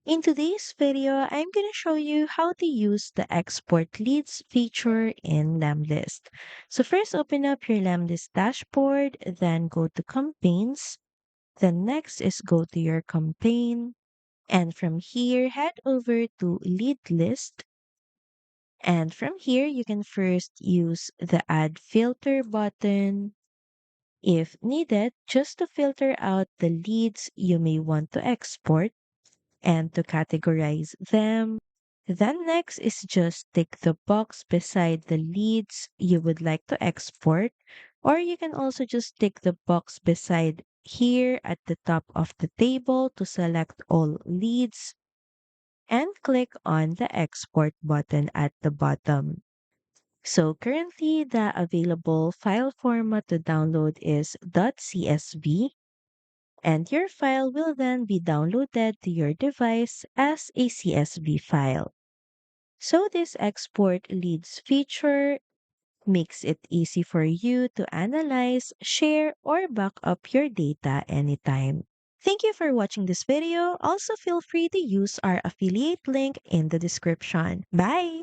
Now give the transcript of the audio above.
In today's video, I'm going to show you how to use the export leads feature in Lemlist. So first open up your Lemlist dashboard, then go to campaigns. Then next is go to your campaign. And from here, head over to lead list. And from here, you can first use the add filter button if needed, just to filter out the leads you may want to export and to categorize them. Then next is just tick the box beside the leads you would like to export, or you can also just tick the box beside here at the top of the table to select all leads and click on the export button at the bottom. So currently the available file format to download is .csv, and your file will then be downloaded to your device as a CSV file. So this export leads feature makes it easy for you to analyze, share, or back up your data anytime. Thank you for watching this video. Also feel free to use our affiliate link in the description. Bye!